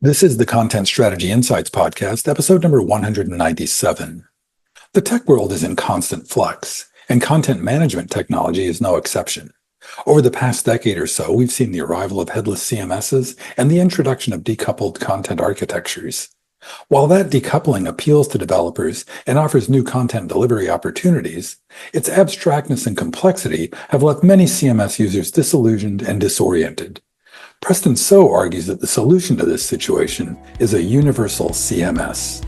This is the Content Strategy Insights Podcast, episode number 197. The tech world is in constant flux, and content management technology is no exception. Over the past decade or so, we've seen the arrival of headless CMSs and the introduction of decoupled content architectures. While that decoupling appeals to developers and offers new content delivery opportunities, its abstractness and complexity have left many CMS users disillusioned and disoriented. Preston So argues that the solution to this situation is a universal CMS.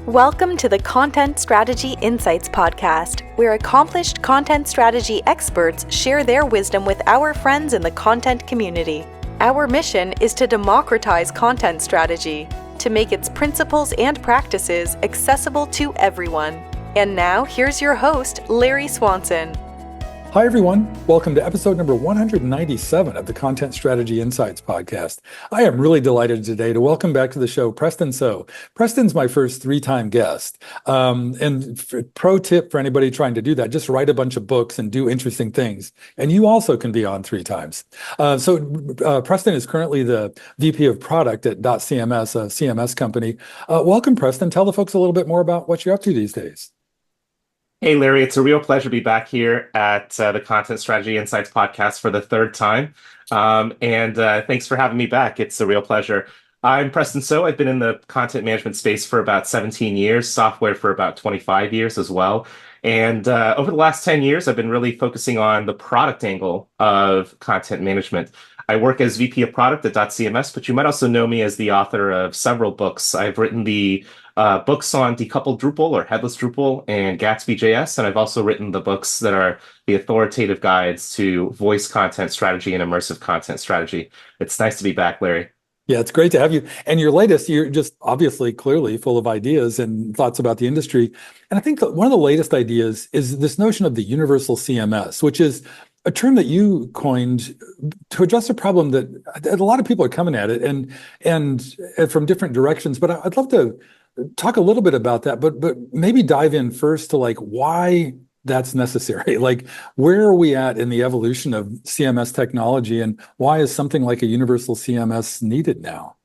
Welcome to the Content Strategy Insights Podcast, where accomplished content strategy experts share their wisdom with our friends in the content community. Our mission is to democratize content strategy, to make its principles and practices accessible to everyone. And now, here's your host, Larry Swanson. Hi, everyone. Welcome to episode number 197 of the Content Strategy Insights Podcast. I am really delighted today to welcome back to the show Preston So. Preston's my first three-time guest. Pro tip for anybody trying to do that, just write a bunch of books and do interesting things. And you also can be on three times. Preston is currently the VP of Product at .CMS, a CMS company. Welcome, Preston. Tell the folks a little bit more about what you're up to these days. Hey, Larry, it's a real pleasure to be back here at the Content Strategy Insights podcast for the third time. Thanks for having me back. It's a real pleasure. I'm Preston So. I've been in the content management space for about 17 years, software for about 25 years as well. And over the last 10 years, I've been really focusing on the product angle of content management. I work as VP of Product at .CMS, but you might also know me as the author of several books. I've written the books on decoupled Drupal or headless Drupal and Gatsby.js, and I've also written the books that are the authoritative guides to voice content strategy and immersive content strategy. It's nice to be back, Larry. Yeah, it's great to have you. And your latest, you're just obviously clearly full of ideas and thoughts about the industry. And I think one of the latest ideas is this notion of the universal CMS, which is a term that you coined to address a problem that a lot of people are coming at it and from different directions. But I'd love to talk a little bit about that, but maybe dive in first to like why that's necessary. Like, where are we at in the evolution of CMS technology, and why is something like a universal CMS needed now?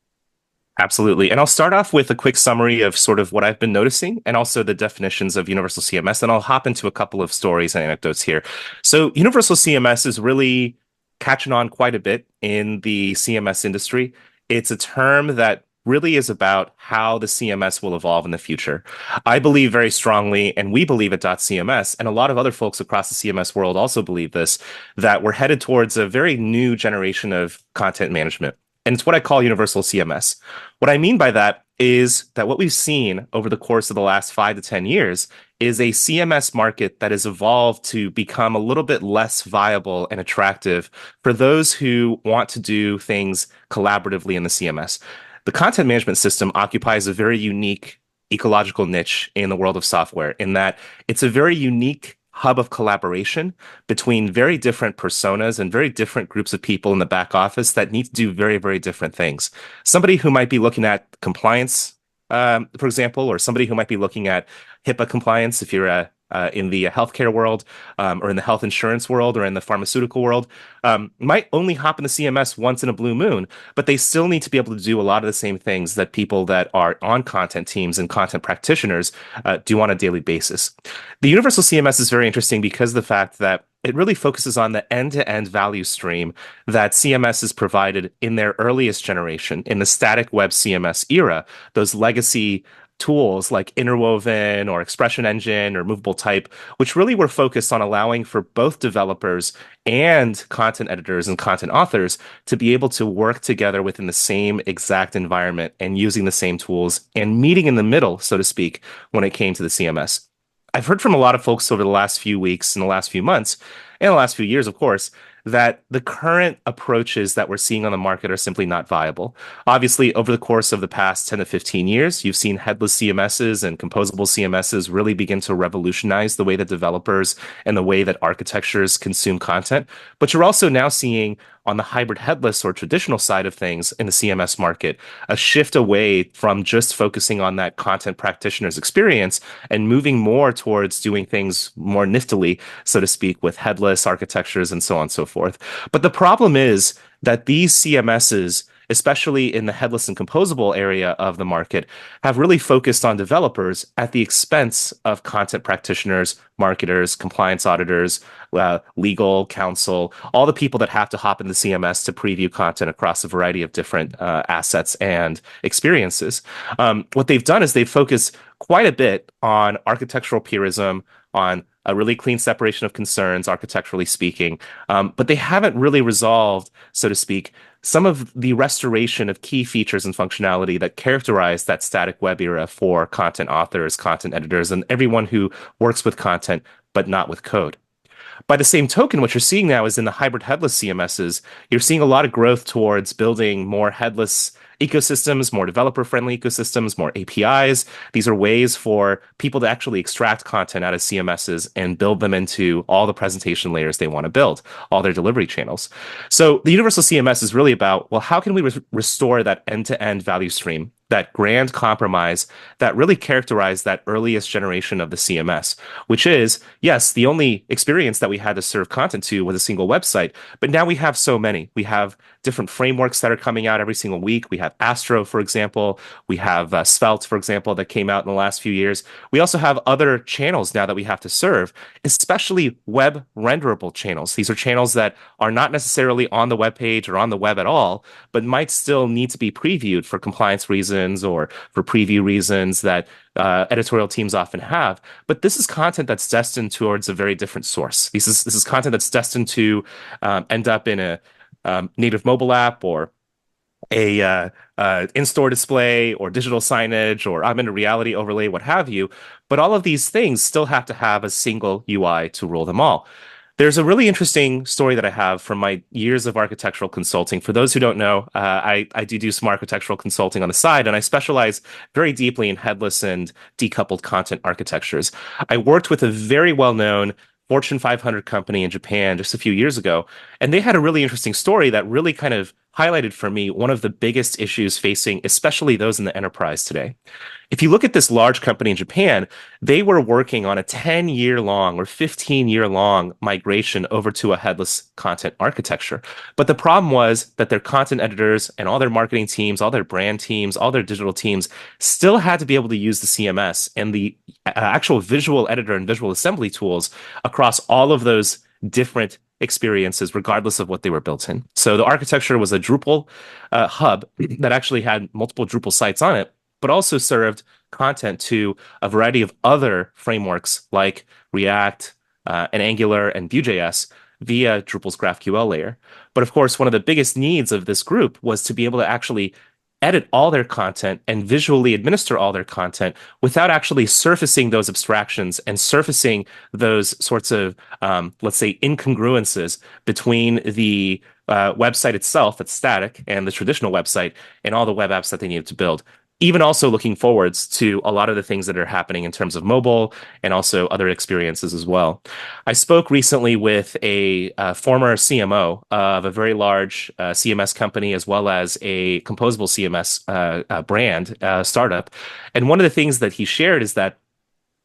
Absolutely. And I'll start off with a quick summary of sort of what I've been noticing and also the definitions of universal CMS. And I'll hop into a couple of stories and anecdotes here. So universal CMS is really catching on quite a bit in the CMS industry. It's a term that really is about how the CMS will evolve in the future. I believe very strongly, and we believe at .CMS, and a lot of other folks across the CMS world also believe this, that we're headed towards a very new generation of content management. And it's what I call universal CMS. What I mean by that is that what we've seen over the course of the last 5 to 10 years is a CMS market that has evolved to become a little bit less viable and attractive for those who want to do things collaboratively in the CMS. The content management system occupies a very unique ecological niche in the world of software, in that it's a very unique hub of collaboration between very different personas and very different groups of people in the back office that need to do very, very different things. Somebody who might be looking at compliance, for example, or somebody who might be looking at HIPAA compliance if you're in the healthcare world, or in the health insurance world, or in the pharmaceutical world, might only hop in the CMS once in a blue moon, but they still need to be able to do a lot of the same things that people that are on content teams and content practitioners do on a daily basis. The universal CMS is very interesting because of the fact that it really focuses on the end-to-end value stream that CMS has provided in their earliest generation, in the static web CMS era, those legacy tools like Interwoven or Expression Engine or Movable Type, which really were focused on allowing for both developers and content editors and content authors to be able to work together within the same exact environment and using the same tools and meeting in the middle, so to speak, when it came to the CMS. I've heard from a lot of folks over the last few weeks and the last few months, and the last few years, of course, that the current approaches that we're seeing on the market are simply not viable. Obviously, over the course of the past 10 to 15 years, you've seen headless CMSs and composable CMSs really begin to revolutionize the way that developers and the way that architectures consume content. But you're also now seeing on the hybrid headless or traditional side of things in the CMS market, a shift away from just focusing on that content practitioner's experience and moving more towards doing things more niftily, so to speak, with headless architectures and so on and so forth. But the problem is that these CMSs especially in the headless and composable area of the market, have really focused on developers at the expense of content practitioners, marketers, compliance auditors, legal counsel, all the people that have to hop in the CMS to preview content across a variety of different assets and experiences. What they've done is they've focused quite a bit on architectural purism, on a really clean separation of concerns, architecturally speaking, but they haven't really resolved, so to speak, some of the restoration of key features and functionality that characterized that static web era for content authors, content editors, and everyone who works with content but not with code. By the same token, what you're seeing now is in the hybrid headless CMSs, you're seeing a lot of growth towards building more headless ecosystems, more developer-friendly ecosystems, more APIs. These are ways for people to actually extract content out of CMSs and build them into all the presentation layers they want to build, all their delivery channels. So the universal CMS is really about, well, how can we restore that end-to-end value stream, that grand compromise that really characterized that earliest generation of the CMS, which is, yes, the only experience that we had to serve content to was a single website, but now we have so many. We have different frameworks that are coming out every single week. We have Astro, for example. We have Svelte, for example, that came out in the last few years. We also have other channels now that we have to serve, especially web renderable channels. These are channels that are not necessarily on the web page or on the web at all, but might still need to be previewed for compliance reasons or for preview reasons that editorial teams often have. But this is content that's destined towards a very different source. This is content that's destined to end up in a native mobile app or a in-store display or digital signage or augmented reality overlay, what have you. But all of these things still have to have a single UI to rule them all. There's a really interesting story that I have from my years of architectural consulting. For those who don't know, I do some architectural consulting on the side, and I specialize very deeply in headless and decoupled content architectures. I worked with a very well-known Fortune 500 company in Japan just a few years ago, and they had a really interesting story that really kind of highlighted for me one of the biggest issues facing especially those in the enterprise today. If you look at this large company in Japan, they were working on a 10-year-long or 15-year-long migration over to a headless content architecture. But the problem was that their content editors and all their marketing teams, all their brand teams, all their digital teams still had to be able to use the CMS and the actual visual editor and visual assembly tools across all of those different experiences, regardless of what they were built in. So the architecture was a Drupal hub that actually had multiple Drupal sites on it, but also served content to a variety of other frameworks like React and Angular and Vue.js via Drupal's GraphQL layer. But of course, one of the biggest needs of this group was to be able to actually edit all their content and visually administer all their content without actually surfacing those abstractions and surfacing those sorts of, let's say, incongruences between the website itself that's static and the traditional website and all the web apps that they needed to build. Even also looking forwards to a lot of the things that are happening in terms of mobile and also other experiences as well. I spoke recently with a former CMO of a very large CMS company as well as a composable CMS brand startup. And one of the things that he shared is that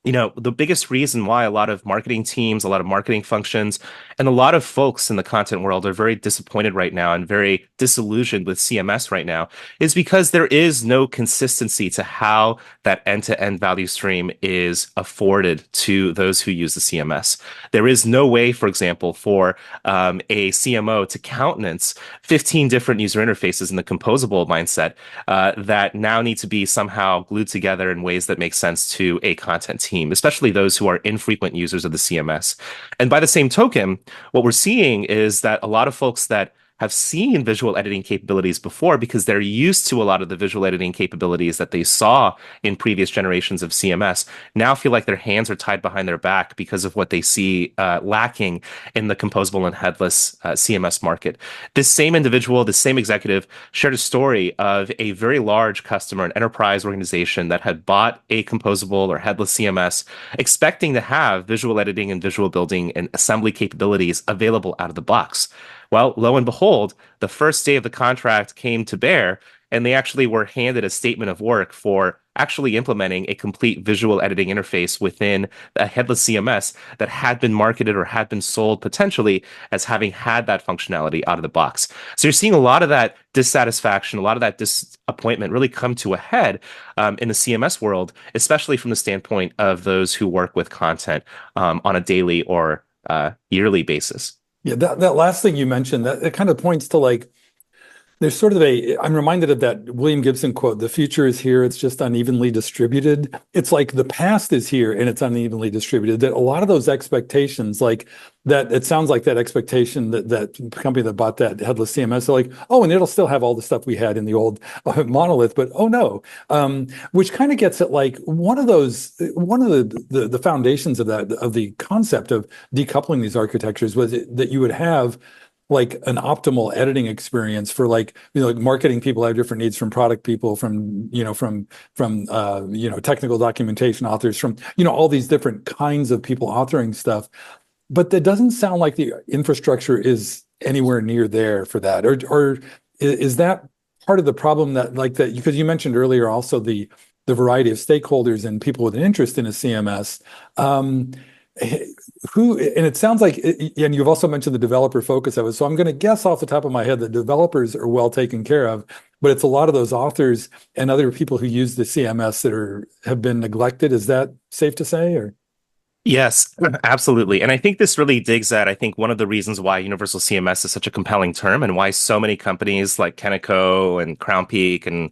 the biggest reason why a lot of marketing teams, a lot of marketing functions, and a lot of folks in the content world are very disappointed right now and very disillusioned with CMS right now is because there is no consistency to how that end-to-end value stream is afforded to those who use the CMS. There is no way, for example, for a CMO to countenance 15 different user interfaces in the composable mindset that now need to be somehow glued together in ways that make sense to a content team, especially those who are infrequent users of the CMS. And by the same token, what we're seeing is that a lot of folks that have seen visual editing capabilities before because they're used to a lot of the visual editing capabilities that they saw in previous generations of CMS now feel like their hands are tied behind their back because of what they see lacking in the composable and headless CMS market. This same individual, this same executive shared a story of a very large customer, an enterprise organization that had bought a composable or headless CMS, expecting to have visual editing and visual building and assembly capabilities available out of the box. Well, lo and behold, the first day of the contract came to bear, and they actually were handed a statement of work for actually implementing a complete visual editing interface within a headless CMS that had been marketed or had been sold potentially as having had that functionality out of the box. So you're seeing a lot of that dissatisfaction, a lot of that disappointment really come to a head in the CMS world, especially from the standpoint of those who work with content on a daily or yearly basis. Yeah, that last thing you mentioned, that it kind of points to like there's sort of I'm reminded of that William Gibson quote, the future is here, it's just unevenly distributed. It's like the past is here and it's unevenly distributed. That a lot of those expectations, like that, it sounds like that expectation that company that bought that headless CMS, are like, oh, and it'll still have all the stuff we had in the old monolith, but oh no. Which kind of gets at like one of the foundations of the concept of decoupling these architectures was that you would have like an optimal editing experience for like, like marketing people have different needs from product people, from technical documentation authors, from, all these different kinds of people authoring stuff. But that doesn't sound like the infrastructure is anywhere near there for that. Or is that part of the problem that because you mentioned earlier also the variety of stakeholders and people with an interest in a CMS, and it sounds like, and you've also mentioned the developer focus of it. So I'm going to guess off the top of my head that developers are well taken care of, but it's a lot of those authors and other people who use the CMS that have been neglected. Is that safe to say? Or Yes, absolutely. And I think this really digs at, I think, one of the reasons why Universal CMS is such a compelling term and why so many companies like Kenneco and Crown Peak and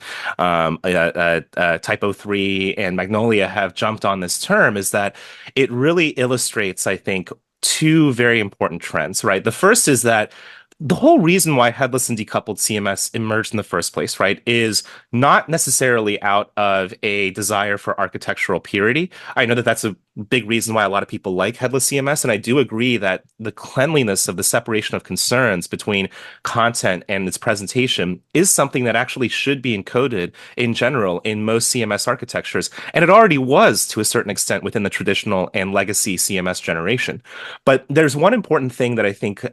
Typo 3 and Magnolia have jumped on this term is that it really illustrates, I think, two very important trends, right? The first is that the whole reason why headless and decoupled CMS emerged in the first place, right, is not necessarily out of a desire for architectural purity. I know that that's a big reason why a lot of people like headless CMS, and I do agree that the cleanliness of the separation of concerns between content and its presentation is something that actually should be encoded in general in most CMS architectures, and it already was to a certain extent within the traditional and legacy CMS generation. But there's one important thing that I think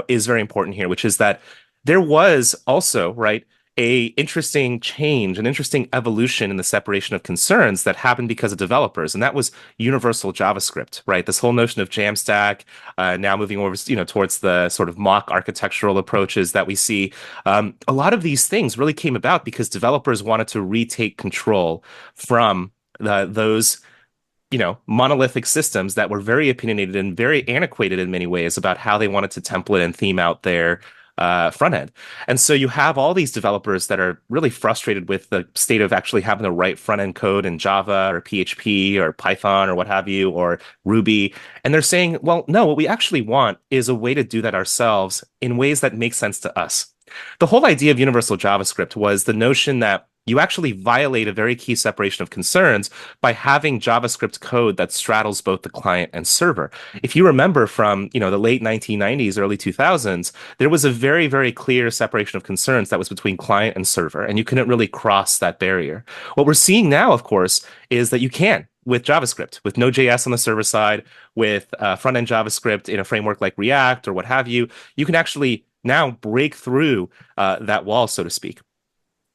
is very important here, which is that there was also, right, a interesting change, an interesting evolution in the separation of concerns that happened because of developers, and that was universal JavaScript, right? This whole notion of Jamstack, now moving over, towards the sort of mock architectural approaches that we see. A lot of these things really came about because developers wanted to retake control from those monolithic systems that were very opinionated and very antiquated in many ways about how they wanted to template and theme out their front end. And so you have all these developers that are really frustrated with the state of actually having to write front end code in Java or PHP or Python or what have you, or Ruby. And they're saying, well, no, what we actually want is a way to do that ourselves in ways that make sense to us. The whole idea of universal JavaScript was the notion that you actually violate a very key separation of concerns by having JavaScript code that straddles both the client and server. If you remember from, the late 1990s, early 2000s, there was a very, very clear separation of concerns that was between client and server, and you couldn't really cross that barrier. What we're seeing now, of course, is that you can with JavaScript, with Node.js on the server side, with front-end JavaScript in a framework like React or what have you, you can actually now break through that wall, so to speak.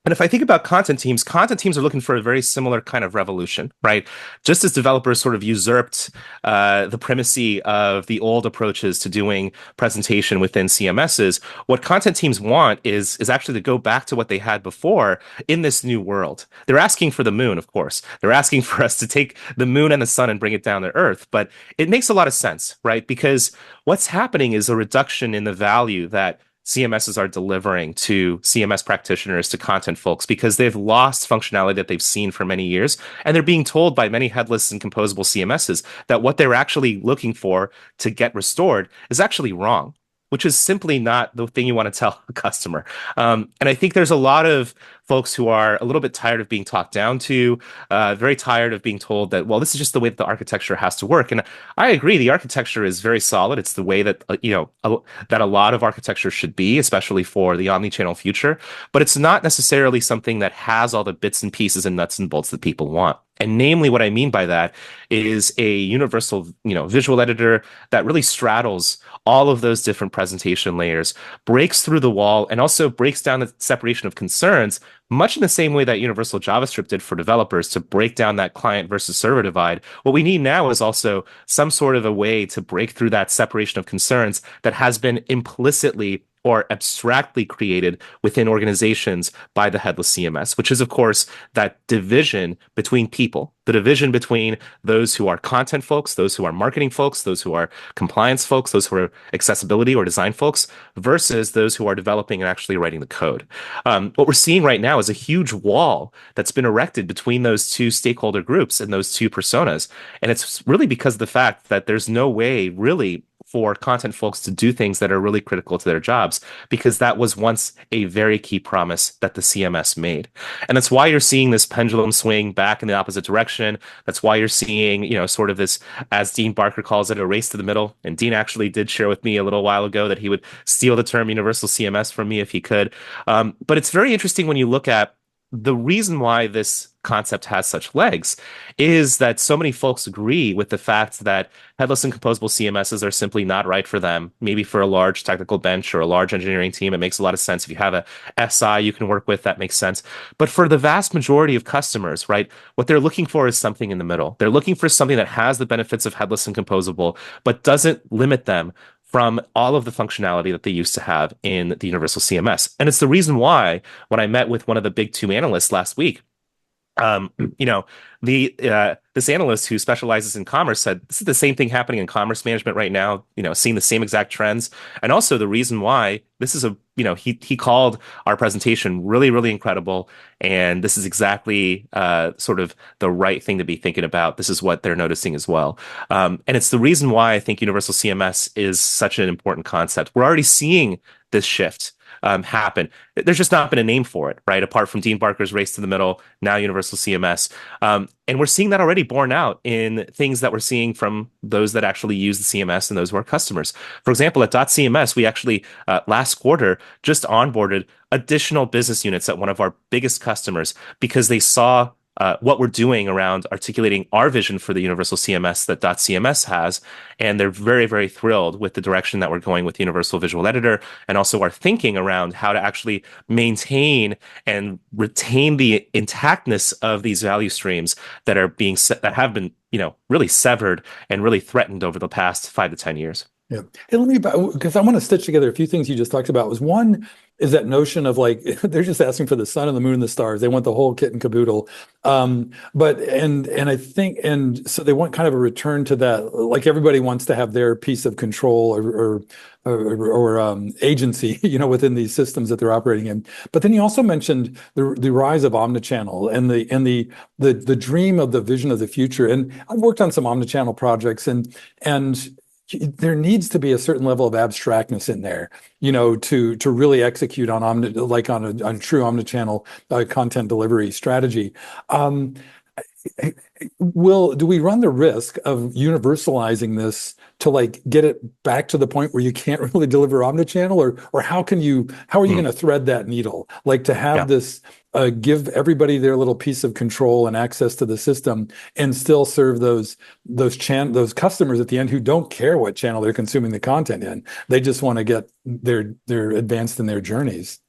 And if I think about content teams are looking for a very similar kind of revolution, right? Just as developers sort of usurped the primacy of the old approaches to doing presentation within CMSs, what content teams want is actually to go back to what they had before in this new world. They're asking for the moon, of course. They're asking for us to take the moon and the sun and bring it down to Earth. But it makes a lot of sense, right? Because what's happening is a reduction in the value that CMSs are delivering to CMS practitioners, to content folks, because they've lost functionality that they've seen for many years. And they're being told by many headless and composable CMSs that what they're actually looking for to get restored is actually wrong, which is simply not the thing you want to tell a customer. And I think there's a lot of folks who are a little bit tired of being talked down to, very tired of being told that, well, this is just the way that the architecture has to work. And I agree, the architecture is very solid. It's the way that, that a lot of architecture should be, especially for the omnichannel future. But it's not necessarily something that has all the bits and pieces and nuts and bolts that people want. And namely, what I mean by that is a universal, visual editor that really straddles all of those different presentation layers, breaks through the wall, and also breaks down the separation of concerns much in the same way that universal JavaScript did for developers to break down that client versus server divide. What we need now is also some sort of a way to break through that separation of concerns that has been implicitly or abstractly created within organizations by the headless CMS, which is, of course, that division between people, the division between those who are content folks, those who are marketing folks, those who are compliance folks, those who are accessibility or design folks, versus those who are developing and actually writing the code. What we're seeing right now is a huge wall that's been erected between those two stakeholder groups and those two personas. And it's really because of the fact that there's no way really for content folks to do things that are really critical to their jobs, because that was once a very key promise that the CMS made. And that's why you're seeing this pendulum swing back in the opposite direction. That's why you're seeing, sort of this, as Dean Barker calls it, a race to the middle. And Dean actually did share with me a little while ago that he would steal the term universal CMS from me if he could. But it's very interesting when you look at the reason why this concept has such legs is that so many folks agree with the fact that headless and composable CMSs are simply not right for them. Maybe for a large technical bench or a large engineering team, it makes a lot of sense. If you have a SI you can work with, that makes sense. But for the vast majority of customers, right, what they're looking for is something in the middle. They're looking for something that has the benefits of headless and composable, but doesn't limit them from all of the functionality that they used to have in the universal CMS. And it's the reason why when I met with one of the big two analysts last week, um, you know, this analyst who specializes in commerce said this is the same thing happening in commerce management right now, seeing the same exact trends. And also the reason why this is he called our presentation really, really incredible. And this is exactly sort of the right thing to be thinking about. This is what they're noticing as well. And it's the reason why I think universal CMS is such an important concept. We're already seeing this shift happen. There's just not been a name for it, right? Apart from Dean Barker's race to the middle, now universal CMS. And we're seeing that already borne out in things that we're seeing from those that actually use the CMS and those who are customers. For example, at .cms, we actually last quarter just onboarded additional business units at one of our biggest customers because they saw what we're doing around articulating our vision for the universal CMS that .cms has. And they're very, very thrilled with the direction that we're going with Universal Visual Editor and also our thinking around how to actually maintain and retain the intactness of these value streams that are that have been, really severed and really threatened over the past 5 to 10 years. Yeah. Hey, because I want to stitch together a few things you just talked about. Was one is that notion of like, they're just asking for the sun and the moon and the stars. They want the whole kit and caboodle. But I think, and so they want kind of a return to that, like everybody wants to have their piece of control or agency, within these systems that they're operating in. But then you also mentioned the rise of omnichannel and the dream of the vision of the future. And I've worked on some omnichannel projects and there needs to be a certain level of abstractness in there, to really execute on on a true omnichannel content delivery strategy. Do we run the risk of universalizing this to get it back to the point where you can't really deliver omnichannel, or how are you going to thread that needle, to have this give everybody their little piece of control and access to the system and still serve those customers at the end who don't care what channel they're consuming the content in. They just want to get their advanced in their journeys.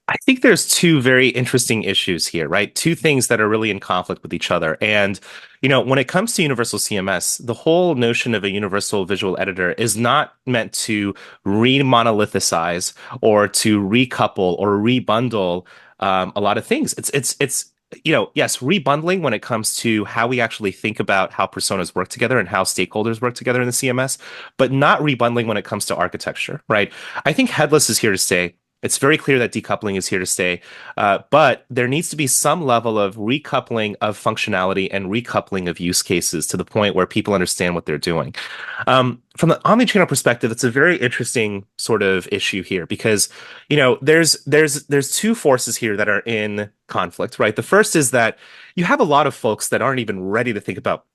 I think there's two very interesting issues here, right? Two things that are really in conflict with each other. And, when it comes to universal CMS, the whole notion of a universal visual editor is not meant to remonolithicize or to recouple or rebundle a lot of things. It's yes, rebundling when it comes to how we actually think about how personas work together and how stakeholders work together in the CMS, but not rebundling when it comes to architecture, right? I think headless is here to stay. It's very clear that decoupling is here to stay, but there needs to be some level of recoupling of functionality and recoupling of use cases to the point where people understand what they're doing. From the omnichannel perspective, it's a very interesting sort of issue here because, there's two forces here that are in conflict, right? The first is that you have a lot of folks that aren't even ready to think about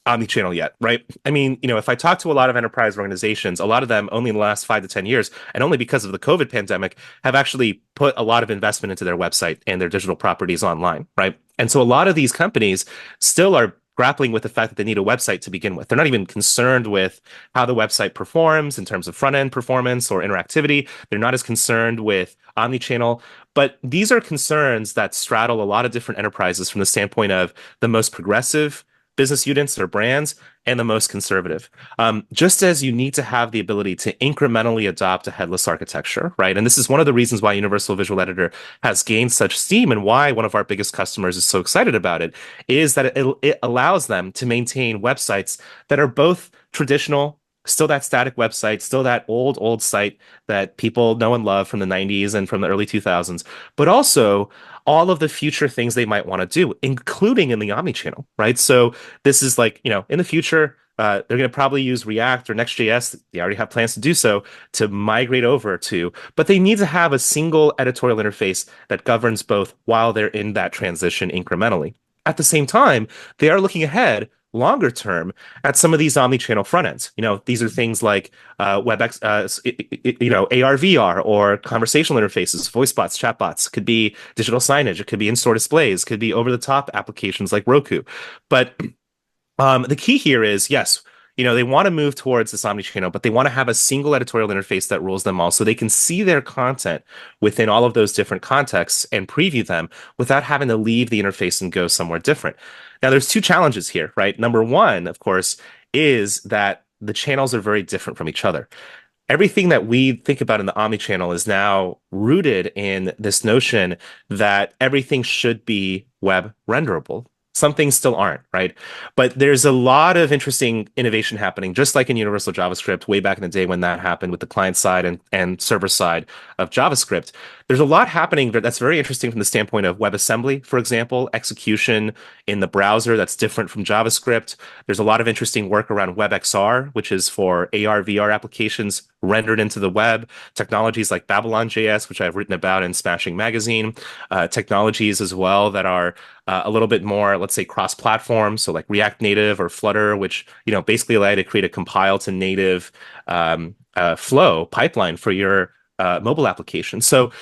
omnichannel yet, right? I mean, if I talk to a lot of enterprise organizations, a lot of them only in the last 5 to 10 years, and only because of the COVID pandemic, have actually put a lot of investment into their website and their digital properties online, right? And so a lot of these companies still are grappling with the fact that they need a website to begin with. They're not even concerned with how the website performs in terms of front-end performance or interactivity. They're not as concerned with omnichannel. But these are concerns that straddle a lot of different enterprises from the standpoint of the most progressive business units or brands and the most conservative. Just as you need to have the ability to incrementally adopt a headless architecture, right? And this is one of the reasons why Universal Visual Editor has gained such steam and why one of our biggest customers is so excited about it, is that it allows them to maintain websites that are both traditional, still that static website, still that old site that people know and love from the 90s and from the early 2000s, but also all of the future things they might want to do, including in the omnichannel, right? So this is like, in the future, they're going to probably use React or Next.js. They already have plans to do so to migrate over to, but they need to have a single editorial interface that governs both while they're in that transition incrementally. At the same time, they are looking ahead longer term at some of these omni-channel front ends. These are things like WebEx, AR, VR, or conversational interfaces, voice bots, chat bots. Could be digital signage. It could be in-store displays. Could be over-the-top applications like Roku. But the key here is, yes, they want to move towards this omni-channel, but they want to have a single editorial interface that rules them all so they can see their content within all of those different contexts and preview them without having to leave the interface and go somewhere different. Now, there's two challenges here, right? Number one, of course, is that the channels are very different from each other. Everything that we think about in the omni-channel is now rooted in this notion that everything should be web renderable. Some things still aren't, right? But there's a lot of interesting innovation happening, just like in Universal JavaScript way back in the day when that happened with the client side and server side of JavaScript. There's a lot happening that's very interesting from the standpoint of WebAssembly, for example, execution in the browser that's different from JavaScript. There's a lot of interesting work around WebXR, which is for AR, VR applications rendered into the web. Technologies like Babylon.js, which I've written about in Smashing Magazine. Technologies as well that are a little bit more, let's say, cross-platform. So like React Native or Flutter, which, basically allow you to create a compile to native flow pipeline for your mobile application. So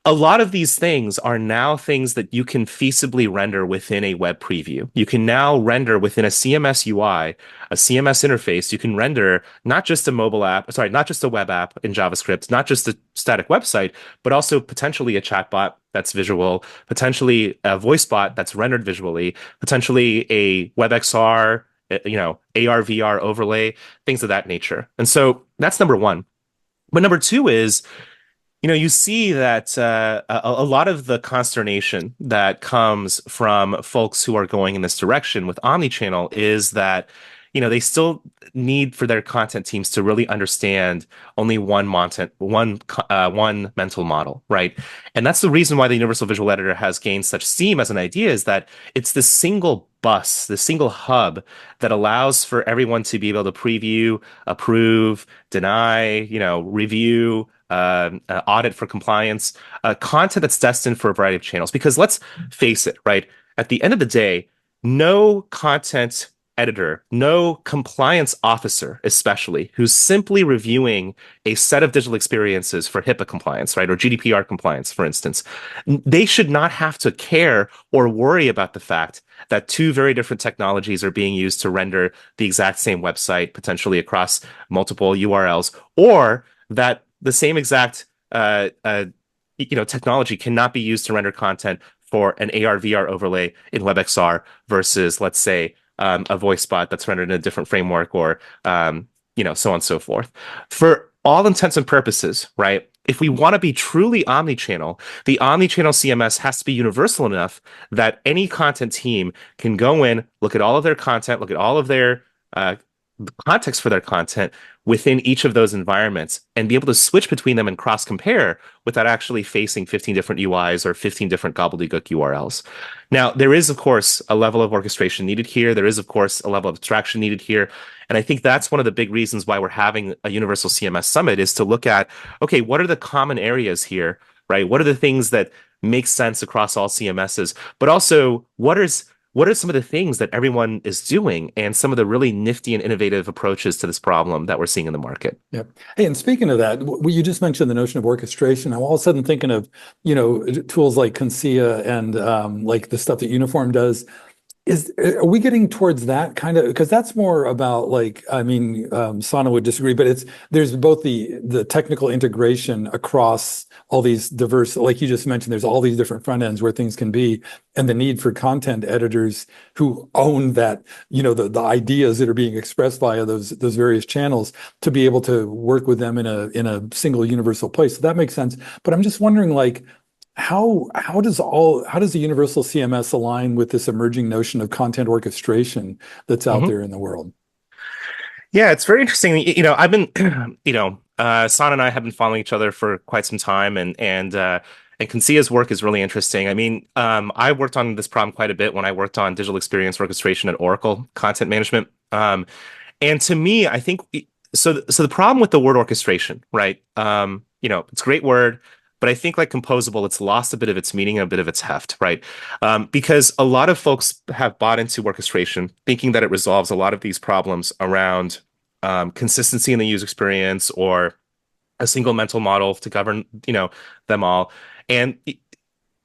a lot of these things are now things that you can feasibly render within a web preview. You can now render within a CMS UI, a CMS interface. You can render not just a not just a web app in JavaScript, not just a static website, but also potentially a chatbot that's visual, potentially a voice bot that's rendered visually, potentially a WebXR, AR, VR overlay, things of that nature. And so that's number one. But number two is, you see that a lot of the consternation that comes from folks who are going in this direction with omnichannel is that, they still need for their content teams to really understand only one mental model, right? And that's the reason why the Universal Visual Editor has gained such steam as an idea, is that it's the single bus, the single hub that allows for everyone to be able to preview, approve, deny, review, audit for compliance, content that's destined for a variety of channels. Because let's face it, right? At the end of the day, no content editor, no compliance officer, especially, who's simply reviewing a set of digital experiences for HIPAA compliance, right? Or GDPR compliance, for instance. They should not have to care or worry about the fact that two very different technologies are being used to render the exact same website, potentially across multiple URLs, or that the same exact technology cannot be used to render content for an AR VR overlay in WebXR versus, let's say, a voice bot that's rendered in a different framework, or so on and so forth. For all intents and purposes, right? If we want to be truly omnichannel, the omnichannel CMS has to be universal enough that any content team can go in, look at all of their content, look at all of their context for their content within each of those environments, and be able to switch between them and cross-compare without actually facing 15 different UIs or 15 different gobbledygook URLs. Now, there is, of course, a level of orchestration needed here. There is, of course, a level of abstraction needed here. And I think that's one of the big reasons why we're having a Universal CMS Summit, is to look at, okay, what are the common areas here, right? What are the things that make sense across all CMSs? But also, what are some of the things that everyone is doing, and some of the really nifty and innovative approaches to this problem that we're seeing in the market? Yep. Hey, and speaking of that, you just mentioned the notion of orchestration. I'm all of a sudden thinking of, tools like Consia and like the stuff that Uniform does. Are we getting towards that kind of, because that's more about like, I mean, Sana would disagree, but there's both the technical integration across all these diverse, like you just mentioned, there's all these different front ends where things can be, and the need for content editors who own that, the ideas that are being expressed via those various channels to be able to work with them in a single universal place. So that makes sense. But I'm just wondering, like, how does the universal CMS align with this emerging notion of content orchestration that's out Mhm. there in the world? Yeah, it's very interesting. I've been, San and I have been following each other for quite some time, and Kancia's work is really interesting. I mean, I worked on this problem quite a bit when I worked on digital experience orchestration at Oracle Content Management. And to me, I think so. So the problem with the word orchestration, right? It's a great word, but I think like composable, it's lost a bit of its meaning, a bit of its heft, right? Because a lot of folks have bought into orchestration, thinking that it resolves a lot of these problems around consistency in the user experience or a single mental model to govern, them all. And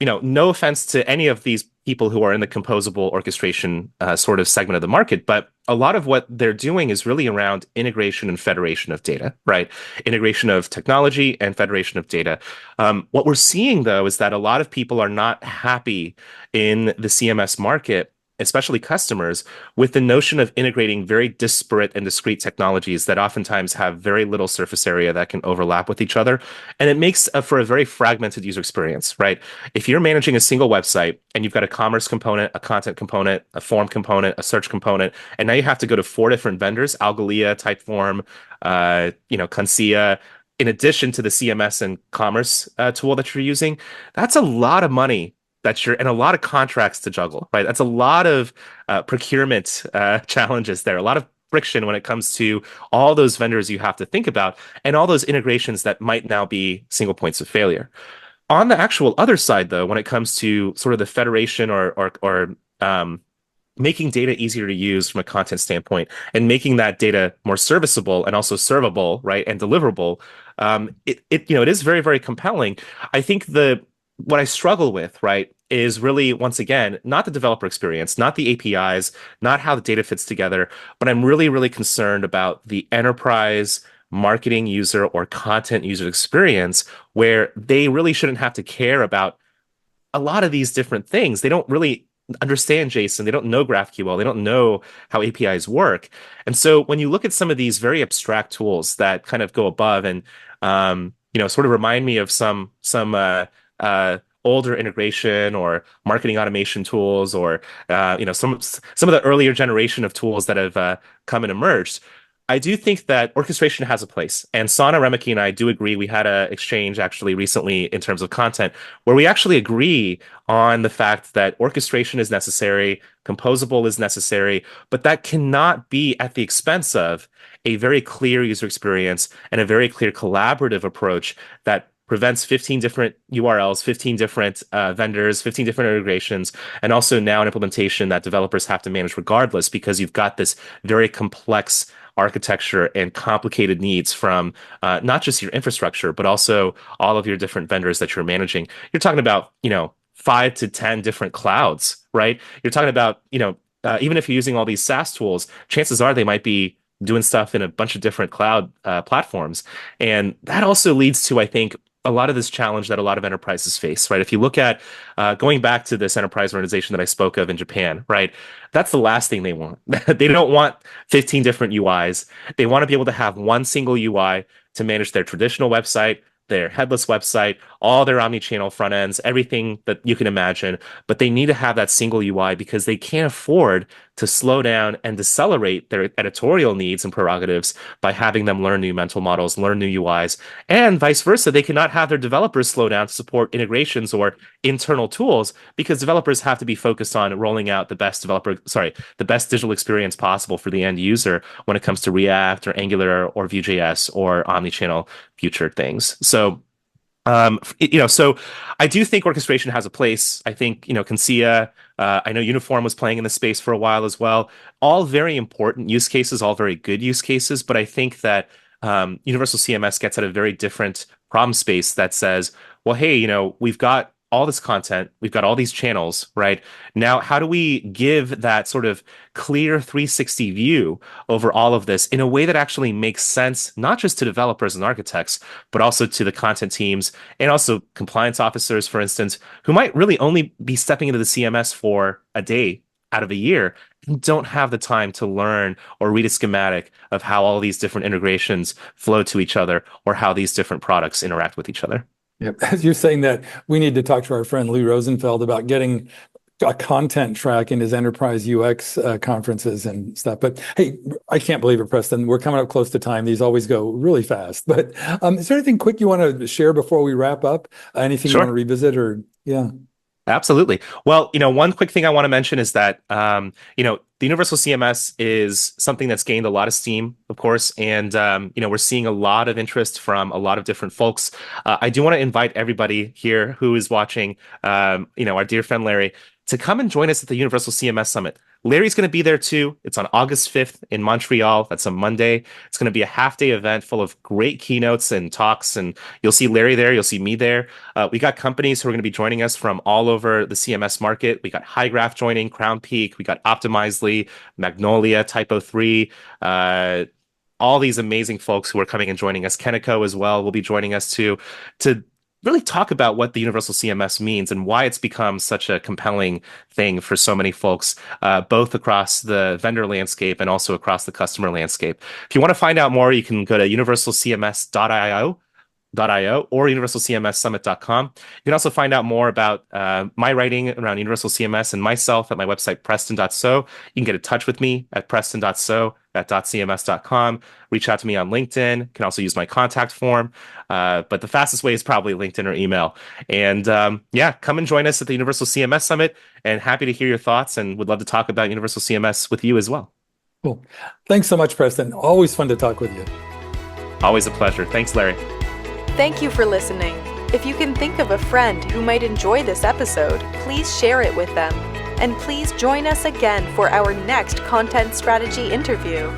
no offense to any of these people who are in the composable orchestration sort of segment of the market, but a lot of what they're doing is really around integration and federation of data, right? Integration of technology and federation of data. What we're seeing, though, is that a lot of people are not happy in the CMS market, especially customers, with the notion of integrating very disparate and discrete technologies that oftentimes have very little surface area that can overlap with each other. And it makes for a very fragmented user experience, right? If you're managing a single website and you've got a commerce component, a content component, a form component, a search component, and now you have to go to four different vendors, Algolia, Typeform, Concia, in addition to the CMS and commerce tool that you're using, that's a lot of money and a lot of contracts to juggle, right? That's a lot of procurement challenges there, a lot of friction when it comes to all those vendors you have to think about and all those integrations that might now be single points of failure. On the actual other side, though, when it comes to sort of the federation or making data easier to use from a content standpoint and making that data more serviceable and also servable, right, and deliverable, it is very, very compelling. I think the what I struggle with, right, is really, once again, not the developer experience, not the APIs, not how the data fits together, but I'm really, really concerned about the enterprise marketing user or content user experience where they really shouldn't have to care about a lot of these different things. They don't really understand JSON. They don't know GraphQL. They don't know how APIs work. And so when you look at some of these very abstract tools that kind of go above and sort of remind me of some older integration or marketing automation tools or some of the earlier generation of tools that have come and emerged. I do think that orchestration has a place. And Sana Remeke and I do agree. We had an exchange actually recently in terms of content where we actually agree on the fact that orchestration is necessary, composable is necessary, but that cannot be at the expense of a very clear user experience and a very clear collaborative approach that prevents 15 different URLs, 15 different vendors, 15 different integrations, and also now an implementation that developers have to manage regardless because you've got this very complex architecture and complicated needs from not just your infrastructure, but also all of your different vendors that you're managing. You're talking about, 5 to 10 different clouds, right? You're talking about, even if you're using all these SaaS tools, chances are they might be doing stuff in a bunch of different cloud platforms. And that also leads to, I think, a lot of this challenge that a lot of enterprises face, right? If you look at going back to this enterprise organization that I spoke of in Japan, right? That's the last thing they want. They don't want 15 different UIs. They want to be able to have one single UI to manage their traditional website, their headless website, all their omnichannel front ends, everything that you can imagine. But they need to have that single UI because they can't afford to slow down and decelerate their editorial needs and prerogatives by having them learn new mental models, learn new UIs, and vice versa. They cannot have their developers slow down to support integrations or internal tools because developers have to be focused on rolling out the best digital experience possible for the end user when it comes to React or Angular or Vue.js or omnichannel future things. So I do think orchestration has a place. I think, Concia, I know Uniform was playing in the space for a while as well. All very important use cases, all very good use cases. But I think that Universal CMS gets at a very different problem space that says, well, hey, we've got all this content, we've got all these channels, right? Now, how do we give that sort of clear 360 view over all of this in a way that actually makes sense, not just to developers and architects, but also to the content teams and also compliance officers, for instance, who might really only be stepping into the CMS for a day out of a year and don't have the time to learn or read a schematic of how all these different integrations flow to each other or how these different products interact with each other. Yep. As you're saying that, we need to talk to our friend Lee Rosenfeld about getting a content track in his enterprise UX conferences and stuff. But hey, I can't believe it, Preston. We're coming up close to time. These always go really fast. But is there anything quick you want to share before we wrap up? Anything you Sure. want to revisit or yeah? Absolutely. Well, one quick thing I want to mention is that, the Universal CMS is something that's gained a lot of steam, of course, and, we're seeing a lot of interest from a lot of different folks. I do want to invite everybody here who is watching, our dear friend Larry, to come and join us at the Universal CMS Summit. Larry's going to be there too. It's on August 5th in Montreal. That's a Monday. It's going to be a half-day event full of great keynotes and talks, and you'll see Larry there. You'll see me there. We got companies who are going to be joining us from all over the CMS market. We got HighGraph joining, Crown Peak. We got Optimizely, Magnolia, Typo 3, all these amazing folks who are coming and joining us. Kenneco as well will be joining us too, to really talk about what the Universal CMS means and why it's become such a compelling thing for so many folks, both across the vendor landscape and also across the customer landscape. If you want to find out more, you can go to universalcms.io or universalcmssummit.com. You can also find out more about my writing around Universal CMS and myself at my website, Preston.so. You can get in touch with me at preston.so@.cms.com. Reach out to me on LinkedIn. You can also use my contact form. But the fastest way is probably LinkedIn or email. And come and join us at the Universal CMS Summit, and happy to hear your thoughts and would love to talk about Universal CMS with you as well. Cool. Thanks so much, Preston. Always fun to talk with you. Always a pleasure. Thanks, Larry. Thank you for listening. If you can think of a friend who might enjoy this episode, please share it with them. And please join us again for our next content strategy interview.